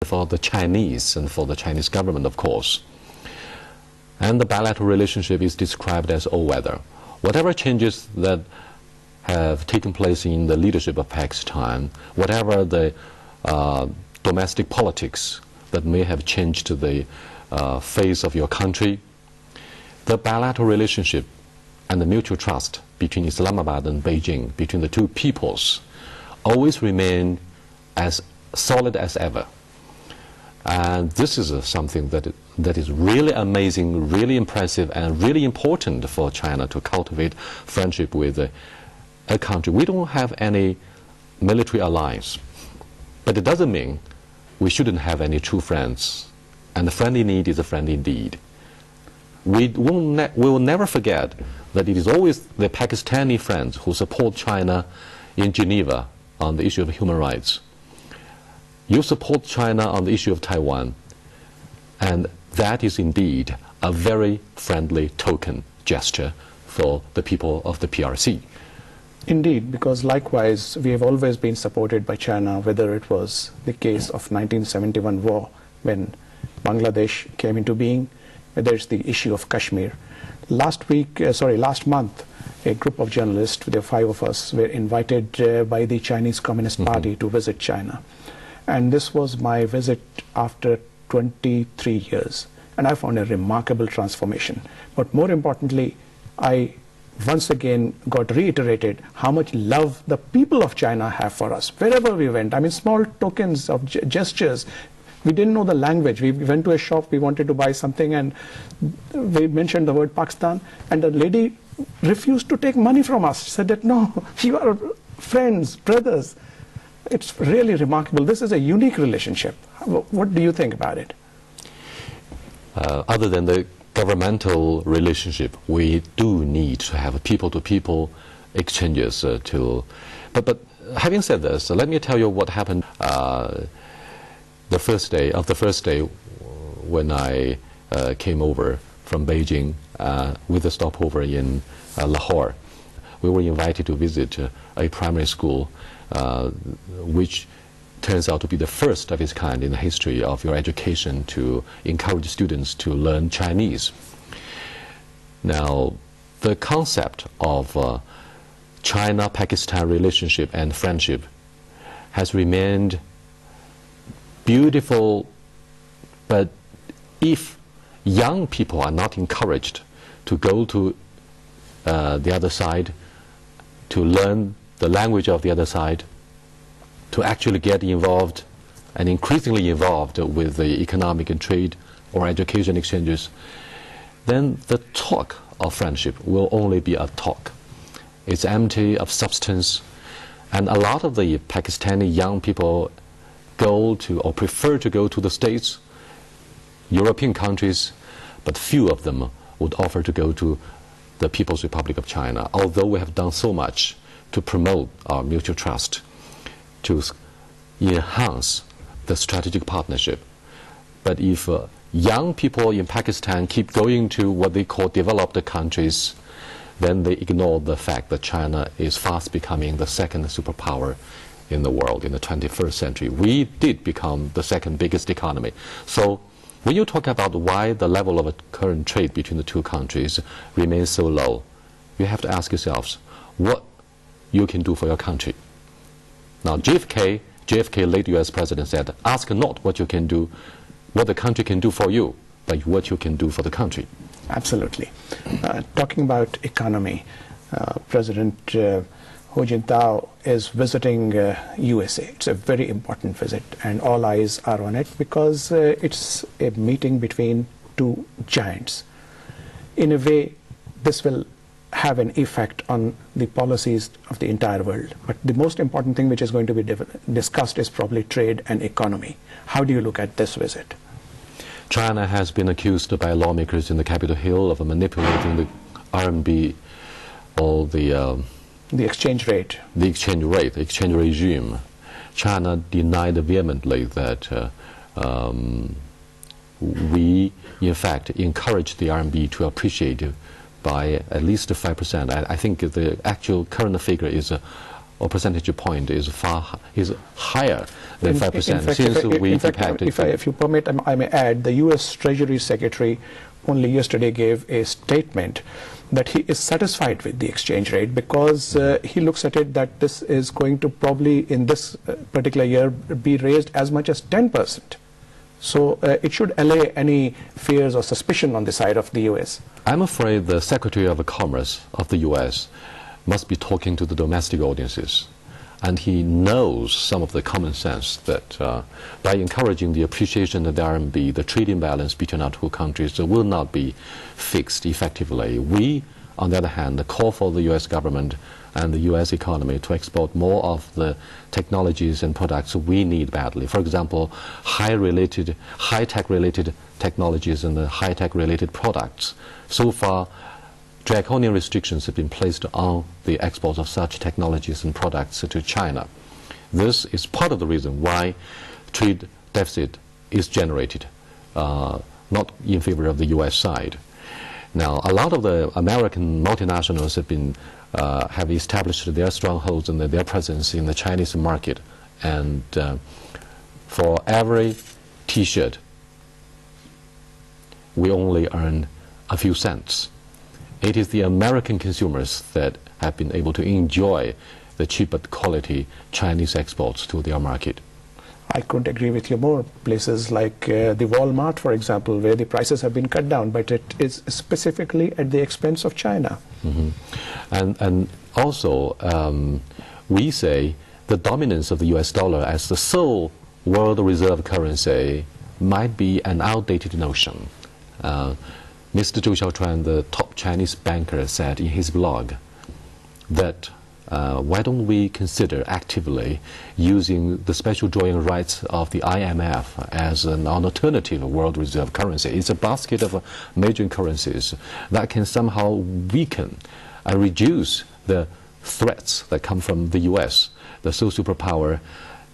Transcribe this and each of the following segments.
for the Chinese and for the Chinese government, of course. And the bilateral relationship is described as all-weather. Whatever changes that have taken place in the leadership of Pakistan, whatever the domestic politics that may have changed the face of your country, the bilateral relationship and the mutual trust between Islamabad and Beijing, between the two peoples, always remain as solid as ever. And this is something that is really amazing, really impressive, and really important for China to cultivate friendship with a country. We don't have any military alliance, but it doesn't mean we shouldn't have any true friends. And a friend in need is a friend indeed. We will never forget that it is always the Pakistani friends who support China in Geneva on the issue of human rights. You support China on the issue of Taiwan, and that is indeed a very friendly token gesture for the people of the PRC. Indeed, because likewise we have always been supported by China, whether it was the case of 1971 war when Bangladesh came into being, whether it's the issue of Kashmir. Last month, a group of journalists, the 5 of us, were invited by the Chinese Communist Party to visit China. And this was my visit after 23 years. And I found a remarkable transformation. But more importantly, I once again got reiterated how much love the people of China have for us. Wherever we went, I mean, small tokens of gestures. We didn't know the language. We went to a shop, we wanted to buy something, and we mentioned the word Pakistan, and the lady refused to take money from us. She said that, no, you are friends, brothers. It's really remarkable. This is a unique relationship. What do you think about it? Other than the governmental relationship, we do need to have people-to-people exchanges But having said this, let me tell you what happened the first day when I came over from Beijing with a stopover in Lahore. We were invited to visit a primary school which turns out to be the first of its kind in the history of your education to encourage students to learn Chinese. Now, the concept of China-Pakistan relationship and friendship has remained beautiful, but if young people are not encouraged to go to the other side, to learn the language of the other side, to actually get involved and increasingly involved with the economic and trade or education exchanges, then the talk of friendship will only be a talk. It's empty of substance, and a lot of the Pakistani young people go to or prefer to go to the States, European countries, but few of them would offer to go to the People's Republic of China, although we have done so much to promote our mutual trust, to enhance the strategic partnership. But if young people in Pakistan keep going to what they call developed countries, then they ignore the fact that China is fast becoming the second superpower in the world in the 21st century. We did become the second biggest economy. So when you talk about why the level of current trade between the two countries remains so low, you have to ask yourselves what you can do for your country. Now, JFK, late US president, said, ask not what you can do, what the country can do for you, but what you can do for the country. Absolutely. Talking about economy, President Hu Jintao is visiting USA. It's a very important visit, and all eyes are on it because it's a meeting between two giants. In a way, this will have an effect on the policies of the entire world. But the most important thing which is going to be discussed is probably trade and economy. How do you look at this visit? China has been accused by lawmakers in the Capitol Hill of manipulating the RMB or the exchange rate. The exchange regime. China denied vehemently that we, in fact, encouraged the RMB to appreciate by at least 5%. I think the actual current figure is or percentage point is higher than 5%. In fact, Since we impacted. if you permit, I may add, the U.S. Treasury Secretary only yesterday gave a statement that he is satisfied with the exchange rate because he looks at it that this is going to probably in this particular year be raised as much as 10%. So it should allay any fears or suspicion on the side of the U.S. I'm afraid the Secretary of Commerce of the U.S. must be talking to the domestic audiences. And he knows some of the common sense that by encouraging the appreciation of the RMB, the trade imbalance between our two countries will not be fixed effectively. We, on the other hand, call for the U.S. government and the U.S. economy to export more of the technologies and products we need badly. For example, high-tech related technologies and the high-tech related products. So far, draconian restrictions have been placed on the export of such technologies and products to China. This is part of the reason why trade deficit is generated, not in favor of the U.S. side. Now, a lot of the American multinationals have established their strongholds and their presence in the Chinese market. And for every T-shirt, we only earn a few cents. It is the American consumers that have been able to enjoy the cheap but quality Chinese exports to their market. I couldn't agree with you more. Places like the Walmart, for example, where the prices have been cut down, but it is specifically at the expense of China. Mm-hmm. And also, we say the dominance of the US dollar as the sole world reserve currency might be an outdated notion. Mr. Zhou Xiaochuan, the top Chinese banker, said in his blog that why don't we consider actively using the special drawing rights of the IMF as an alternative world reserve currency. It's a basket of major currencies that can somehow weaken and reduce the threats that come from the US, the sole superpower,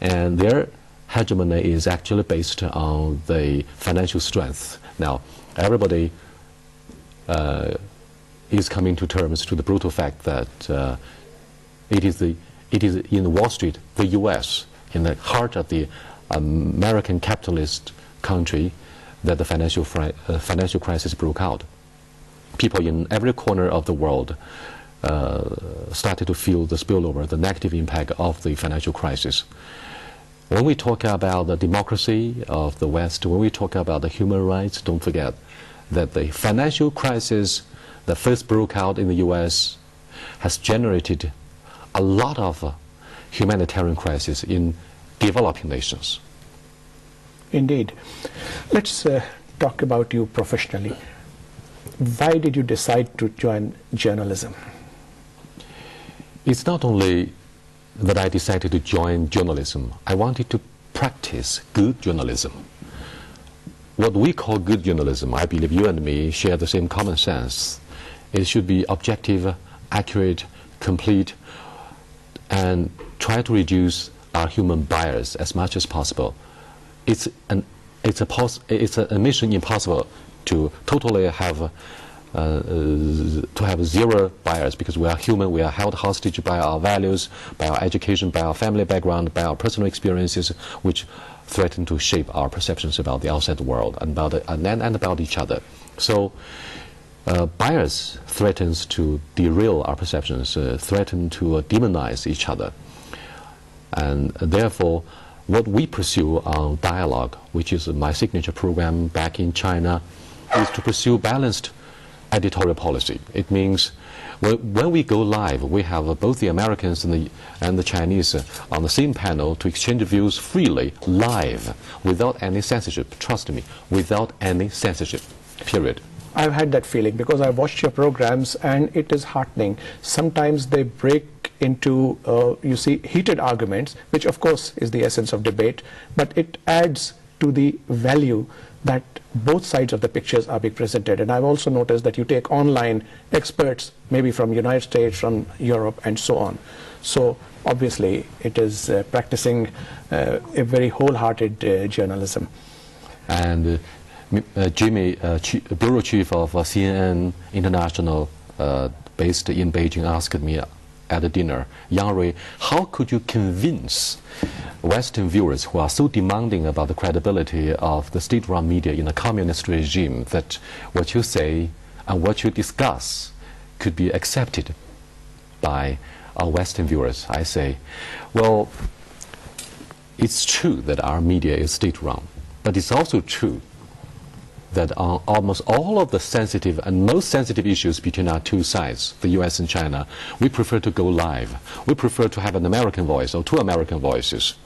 and their hegemony is actually based on the financial strength. Now, everybody is coming to terms to the brutal fact that it is in Wall Street, the U.S., in the heart of the American capitalist country, that the financial crisis broke out. People in every corner of the world started to feel the spillover, the negative impact of the financial crisis. When we talk about the democracy of the West, when we talk about the human rights, don't forget that the financial crisis that first broke out in the U.S. has generated a lot of humanitarian crises in developing nations. Indeed. Let's talk about you professionally. Why did you decide to join journalism? It's not only that I decided to join journalism. I wanted to practice good journalism. What we call good journalism, I believe you and me share the same common sense. It should be objective, accurate, complete, and try to reduce our human bias as much as possible. It's a mission impossible to totally have zero bias, because we are human. We are held hostage by our values, by our education, by our family background, by our personal experiences, which threaten to shape our perceptions about the outside world and about each other. So bias threatens to derail our perceptions, threaten to demonize each other. And therefore, what we pursue on Dialogue, which is my signature program back in China, is to pursue balanced editorial policy. It means when we go live, we have both the Americans and the Chinese on the same panel to exchange views freely, live, without any censorship. Trust me, without any censorship, period. I've had that feeling because I watched your programs and it is heartening. Sometimes they break into, heated arguments, which of course is the essence of debate, but it adds to the value that both sides of the pictures are being presented. And I've also noticed that you take online experts, maybe from United States, from Europe, and so on. So obviously it is practicing a very wholehearted journalism. And Jimmy, Bureau Chief of CNN International, based in Beijing, asked me at the dinner, Yang Rui, how could you convince Western viewers who are so demanding about the credibility of the state-run media in a communist regime that what you say and what you discuss could be accepted by our Western viewers? I say, well, it's true that our media is state-run, but it's also true that on almost all of the sensitive and most sensitive issues between our two sides, the US and China, we prefer to go live. We prefer to have an American voice or two American voices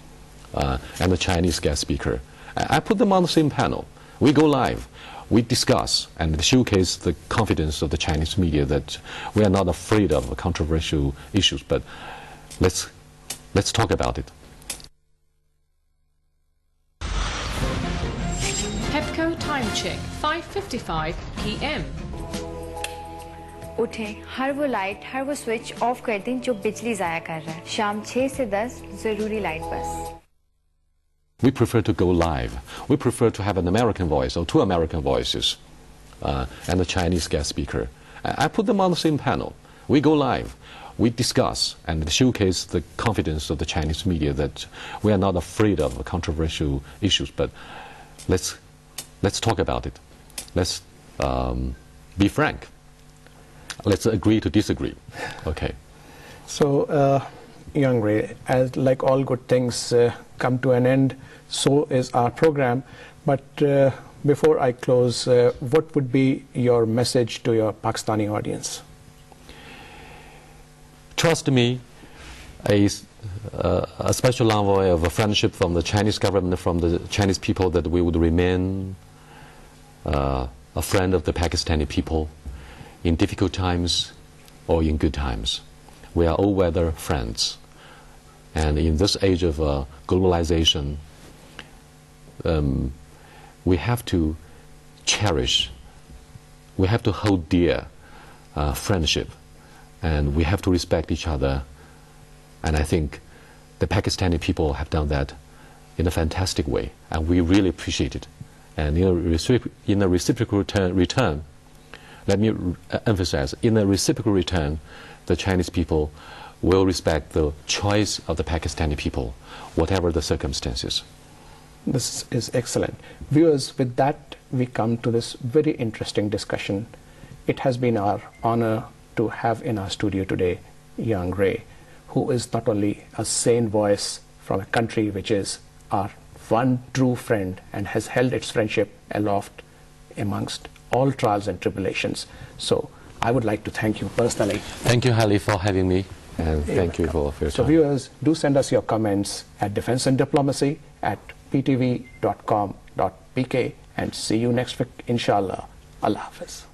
and a Chinese guest speaker. I put them on the same panel. We go live. We discuss and showcase the confidence of the Chinese media that we are not afraid of controversial issues, but let's talk about it. Pepco time check, 5:55 p.m. उठें, हर वो light, हर वो switch off कर दें जो बिजली जाया कर रहा है। शाम 6 से 10 जरूरी लाइट बस। We prefer to go live. We prefer to have an American voice or two American voices and a Chinese guest speaker. I put them on the same panel. We go live. We discuss and showcase the confidence of the Chinese media that we are not afraid of controversial issues, but let's talk about it. Let's be frank. Let's agree to disagree. Okay. So, Yang Rui, as like all good things come to an end, so is our program. But before I close, what would be your message to your Pakistani audience? Trust me, a special envoy of a friendship from the Chinese government, from the Chinese people, that we would remain a friend of the Pakistani people in difficult times or in good times. We are all-weather friends. And in this age of globalization, we have to cherish, we have to hold dear friendship, and we have to respect each other. And I think the Pakistani people have done that in a fantastic way, and we really appreciate it. And in a reciprocal return, let me emphasize, in a reciprocal return, the Chinese people will respect the choice of the Pakistani people, whatever the circumstances. This is excellent. Viewers, with that, we come to this very interesting discussion. It has been our honor to have in our studio today Yang Rui, who is not only a sane voice from a country which is our one true friend and has held its friendship aloft amongst all trials and tribulations. So I would like to thank you personally. Thank you, Hali, for having me, and thank you for your time. So viewers, do send us your comments at defenseanddiplomacy@ptv.com.pk, and see you next week, inshallah. Allah Hafiz.